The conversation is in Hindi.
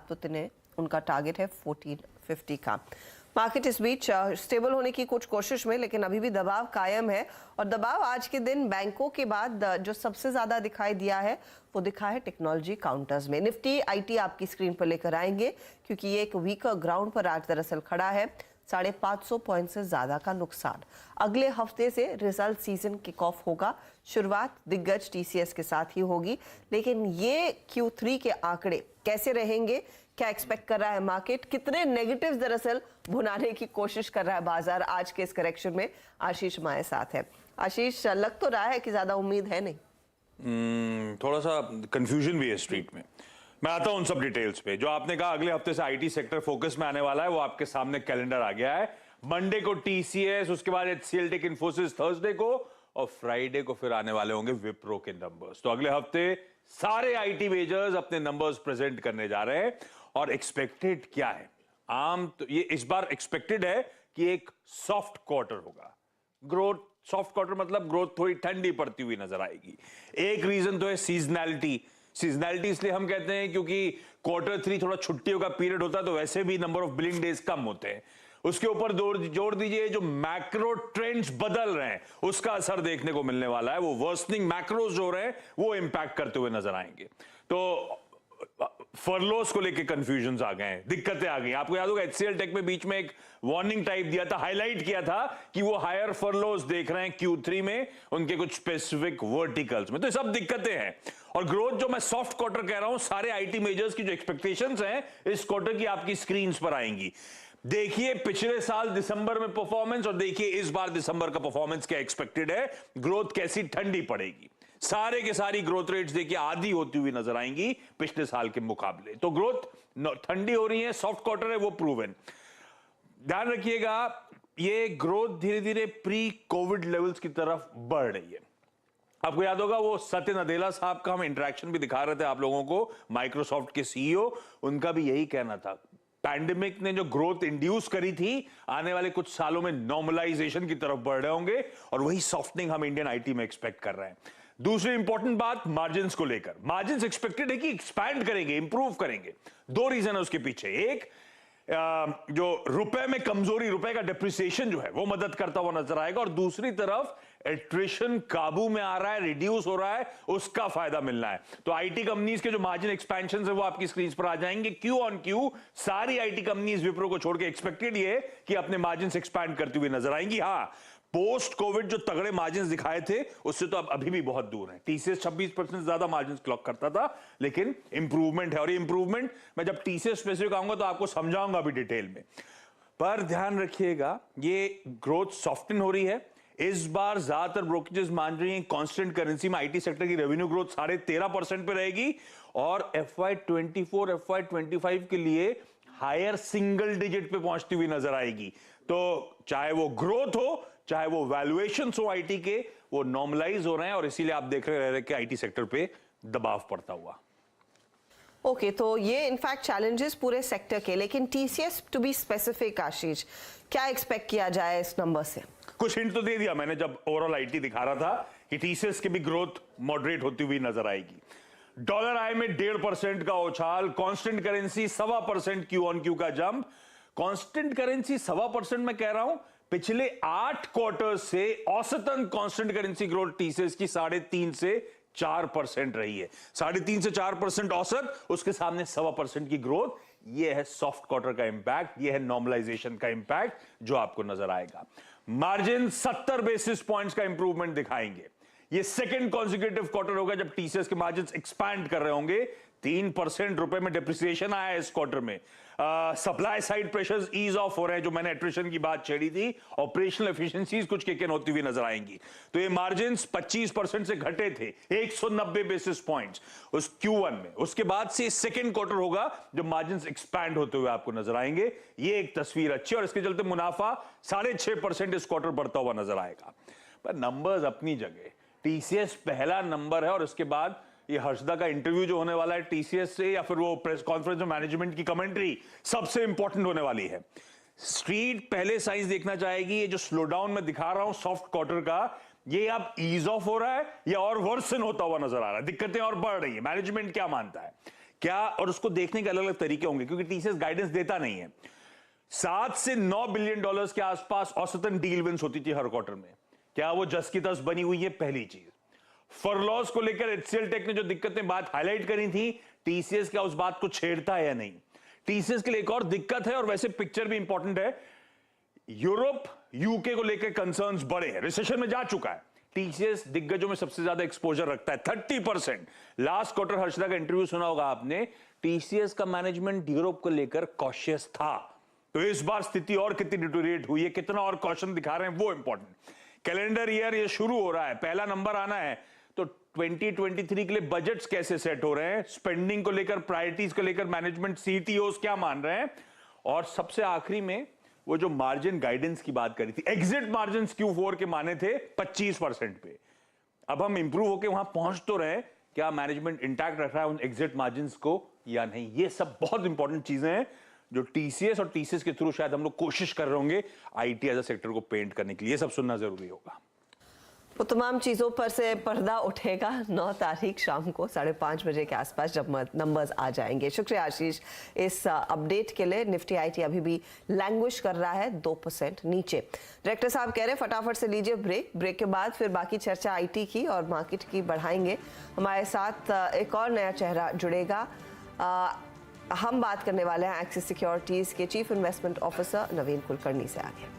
पुतिन है, उनका टारगेट है 1450 का। मार्केट इस बीच स्टेबल होने की कुछ कोशिश में, लेकिन अभी भी दबाव कायम है। और दबाव आज के दिन बैंकों के बाद जो सबसे ज्यादा दिखाई दिया है वो दिखा है टेक्नोलॉजी काउंटर्स में। निफ्टी आईटी आपकी स्क्रीन पर लेकर आएंगे, क्योंकि ये एक वीकर ग्राउंड पर आज दरअसल खड़ा है। 550 पॉइंट से ज्यादा का नुकसान। अगले हफ्ते से रिजल्ट सीजन किक ऑफ होगा। शुरुआत दिग्गज टीसीएस के साथ ही होगी, लेकिन ये Q3 के आंकड़े कैसे रहेंगे, क्या एक्सपेक्ट कर रहा है मार्केट, कितने नेगेटिव्स दरअसल भुनाने की कोशिश कर रहा है बाजार आज के इस करेक्शन में, आशीष हमारे साथ है। आशीष, लग तो रहा है कि ज्यादा उम्मीद है नहीं। थोड़ा सा कंफ्यूजन भी है स्ट्रीट में। मैं आता हूं उन सब डिटेल्स पे। जो आपने कहा अगले हफ्ते से आईटी सेक्टर फोकस में आने वाला है, वो आपके सामने कैलेंडर आ गया है। मंडे को टीसीएस, उसके बाद HCL टेक इन्फोसिस थर्सडे को, और फ्राइडे को फिर आने वाले होंगे विप्रो के नंबर्स। तो अगले हफ्ते सारे आईटी मेजर्स अपने नंबर्स प्रेजेंट करने जा रहे हैं। और एक्सपेक्टेड क्या है? तो ये इस बार एक्सपेक्टेड है कि एक सॉफ्ट क्वार्टर होगा। ग्रोथ सॉफ्ट क्वार्टर मतलब ग्रोथ थोड़ी ठंडी पड़ती हुई नजर आएगी। एक रीजन तो है सीजनैलिटी। सीजनैलिटी इसलिए हम कहते हैं क्योंकि Q3 थोड़ा छुट्टियों का पीरियड होता है, तो वैसे भी नंबर ऑफ बिलिंग डेज कम होते हैं। उसके ऊपर जोड़ दीजिए जो मैक्रो ट्रेंड्स बदल रहे हैं, उसका असर देखने को मिलने वाला है। वो वर्सनिंग मैक्रोज जो रहे हैं वो इंपैक्ट करते हुए नजर आएंगे। तो फर्लोस को लेके कंफ्यूजन आ गए हैं, दिक्कतें आ गई। आपको याद होगा HCL टेक में बीच में एक वार्निंग टाइप दिया था, हाईलाइट किया था कि वो हायर फर्लोस देख रहे हैं Q3 में उनके कुछ स्पेसिफिक वर्टिकल्स में। तो सब दिक्कतें हैं। और ग्रोथ जो मैं सॉफ्ट क्वार्टर कह रहा हूं, सारे आईटी मेजर्स की जो एक्सपेक्टेशंस हैं इस क्वार्टर की आपकी स्क्रीन पर आएंगी। देखिए पिछले साल दिसंबर में परफॉर्मेंस और देखिए इस बार दिसंबर का परफॉर्मेंस क्या एक्सपेक्टेड है। ग्रोथ कैसी ठंडी पड़ेगी। सारे के सारी ग्रोथ रेट्स देखिए आधी होती हुई नजर आएंगी पिछले साल के मुकाबले। तो ग्रोथ ठंडी हो रही है, सॉफ्ट क्वार्टर है, वो प्रूवन। ध्यान रखिएगा, ये ग्रोथ धीरे धीरे प्री कोविड लेवल्स की तरफ बढ़ रही है। आपको याद होगा वो सत्य नदेला साहब का हम इंटरेक्शन भी दिखा रहे थे आप लोगों को, माइक्रोसॉफ्ट के सीईओ, उनका भी यही कहना था। पैंडेमिक ने जो ग्रोथ इंड्यूस करी थी, आने वाले कुछ सालों में नॉर्मलाइजेशन की तरफ बढ़ रहे होंगे, और वही सॉफ्टनिंग हम इंडियन आईटी में एक्सपेक्ट कर रहे हैं। दूसरी इंपॉर्टेंट बात मार्जिन्स को लेकर। मार्जिन्स एक्सपेक्टेड है कि एक्सपैंड करेंगे, इंप्रूव करेंगे। दो रीजन है उसके पीछे। एक, जो रुपए में कमजोरी, रुपए का डिप्रिसिएशन जो है वो मदद करता हुआ नजर आएगा, और दूसरी तरफ एट्रिशन काबू में आ रहा है, रिड्यूस हो रहा है, उसका फायदा मिलना है। तो आईटी कंपनीज के जो मार्जिन एक्सपेंशन है वो आपकी स्क्रीन पर आ जाएंगे। क्यू ऑन क्यू सारी आईटी कंपनीज विप्रो को छोड़ के एक्सपेक्टेड ये कि अपने मार्जिन एक्सपैंड करती हुई नजर आएंगी। हाँ, पोस्ट कोविड जो तगड़े मार्जिन दिखाए थे उससे तो अब अभी भी बहुत दूर है। टीसीएस 26% ज्यादा मार्जिन क्लॉक करता था, लेकिन इंप्रूवमेंट है। और ये इंप्रूवमेंट मैं जब टीसीएस स्पेसिफिक आऊंगा तो आपको समझाऊंगा भी डिटेल में। पर ध्यान रखिएगा, ये ग्रोथ सॉफ्टन हो रही है। इस बार ज्यादातर ब्रोकरेजेस मान रही हैं कांस्टेंट करेंसी में आईटी सेक्टर की रेवेन्यू ग्रोथ 13.5% पे रहेगी, और FY24 FY25 के लिए हायर सिंगल डिजिट पे पहुंचती हुई नजर आएगी। तो चाहे वो ग्रोथ हो, चाहे वो वैल्यूएशन हो आईटी के, वो नॉर्मलाइज हो रहे हैं, और इसीलिए आप देख रहे हैं कि आईटी सेक्टर पे दबाव पड़ता हुआ। ओके, तो ये इनफैक्ट चैलेंजेस पूरे सेक्टर के, लेकिन टीसीएस टू बी स्पेसिफिक, आशीष, क्या एक्सपेक्ट किया जाए इस नंबर से? कुछ हिंट तो दे दिया मैंने जब ओवरऑल आईटी दिखा रहा था कि टीसीएस की भी ग्रोथ मॉडरेट होती हुई नजर आएगी। डॉलर आई में 1.5% का उछाल, constant currency 1.25% Q on Q का जंप। कांस्टेंट करेंसी 1.25% मैं कह रहा हूं, पिछले 8 क्वार्टर से औसतन कांस्टेंट करेंसी ग्रोथ टीसीएस की 3.5 से 4% रही है। 3.5 से 4% औसत, उसके सामने 1.25% की ग्रोथ। ये है सॉफ्ट क्वार्टर का इंपैक्ट, ये है नॉर्मलाइजेशन का इंपैक्ट जो आपको नजर आएगा। मार्जिन 70 बेसिस पॉइंट्स का इंप्रूवमेंट दिखाएंगे। ये सेकंड कॉन्सेक्यूटिव क्वार्टर होगा जब टीसीएस के मार्जिन एक्सपैंड कर रहे होंगे। 3% रुपए में डिप्रिसिएशन आया है इस क्वार्टर में। Supply side pressures ease off हो रहे हैं, जो मैंने एट्रिशन की बात छेड़ी थी। ऑपरेशनल एफिशिएंसीज कुछ किक इन होती हुई नजर आएंगी। तो ये मार्जिन 25% से घटे थे, 190 बेसिस पॉइंट्स उस Q1 में। उसके बाद से सेकंड क्वार्टर होगा जब मार्जिन एक्सपैंड होते हुए आपको नजर आएंगे। ये एक तस्वीर अच्छी, और इसके चलते मुनाफा 6.5% इस क्वार्टर बढ़ता हुआ नजर आएगा। पर नंबर्स अपनी जगह, टीसीएस पहला नंबर है, और उसके बाद ये हर्षदा का इंटरव्यू जो होने वाला है टीसीएस से, या फिर वो प्रेस कॉन्फ्रेंस में मैनेजमेंट की कमेंट्री सबसे इंपॉर्टेंट होने वाली है। स्ट्रीट पहले साइंस देखना चाहेगी। ये जो स्लो डाउन में दिखा रहा हूं सॉफ्ट क्वार्टर का, ये अब ईज ऑफ हो रहा है या और वर्सन होता हुआ नजर आ रहा है? दिक्कतें और बढ़ रही है। मैनेजमेंट क्या मानता है? क्या, और उसको देखने के अलग अलग तरीके होंगे क्योंकि टीसीएस गाइडेंस देता नहीं है। 7 से 9 बिलियन डॉलर्स के आसपास औसतन डील विंस होती थी हर क्वार्टर में। क्या वो जस की तस बनी हुई है? पहली चीज। फरलॉस को लेकर एचसीएल टेक ने जो दिक्कतें बात हाईलाइट करी थी, टीसीएस क्या उस बात को छेड़ता है या नहीं? टीसीएस के लिए एक और दिक्कत है, और वैसे पिक्चर भी इंपॉर्टेंट है, यूरोप यूके को लेकर कंसर्न्स बड़े हैं, रिसेशन में जा चुका है। टीसीएस दिग्गजों में सबसे ज्यादा एक्सपोजर रखता है, 30%। लास्ट क्वार्टर हर्षदा का इंटरव्यू सुना होगा आपने, टीसीएस का मैनेजमेंट यूरोप को लेकर कॉशियस था। तो इस बार स्थिति और कितनी डिटोरिएट हुई है, कितना और कॉशन दिखा रहे हैं, वो इंपॉर्टेंट। कैलेंडर ईयर ये शुरू हो रहा है, पहला नंबर आना है, तो 2023 के लिए बजट्स कैसे सेट हो रहे हैं, स्पेंडिंग को लेकर, प्रायोरिटीज को लेकर मैनेजमेंट, सीटीओस क्या मान रहे हैं, और सबसे आखिरी में वो जो मार्जिन गाइडेंस की बात करी थी, एग्जिट मार्जिन Q4 के माने थे 25% पे, अब हम इंप्रूव होके वहां पहुंच तो रहे, क्या मैनेजमेंट इंटैक्ट रख रहा है उन एग्जिट मार्जिन को या नहीं? ये सब बहुत इंपॉर्टेंट चीजें हैं जो टीसीएस और टीसीएस के थ्रू शायद हम लोग कोशिश कर रहे होंगे आईटी एज अ सेक्टर को पेंट करने के लिए। ये सब सुनना जरूरी होगा। वो तमाम चीज़ों पर से पर्दा उठेगा 9 तारीख शाम को 5:30 बजे के आसपास जब नंबर्स आ जाएंगे। शुक्रिया आशीष इस अपडेट के लिए। निफ्टी आईटी अभी भी लैंग्विश कर रहा है 2% नीचे। डायरेक्टर साहब कह रहे हैं फटाफट से लीजिए ब्रेक, ब्रेक के बाद फिर बाकी चर्चा आईटी की और मार्केट की बढ़ाएंगे। हमारे साथ एक और नया चेहरा जुड़ेगा। हम बात करने वाले हैं एक्सिस सिक्योरिटीज़ के चीफ इन्वेस्टमेंट ऑफिसर नवीन कुलकर्णी से। आगे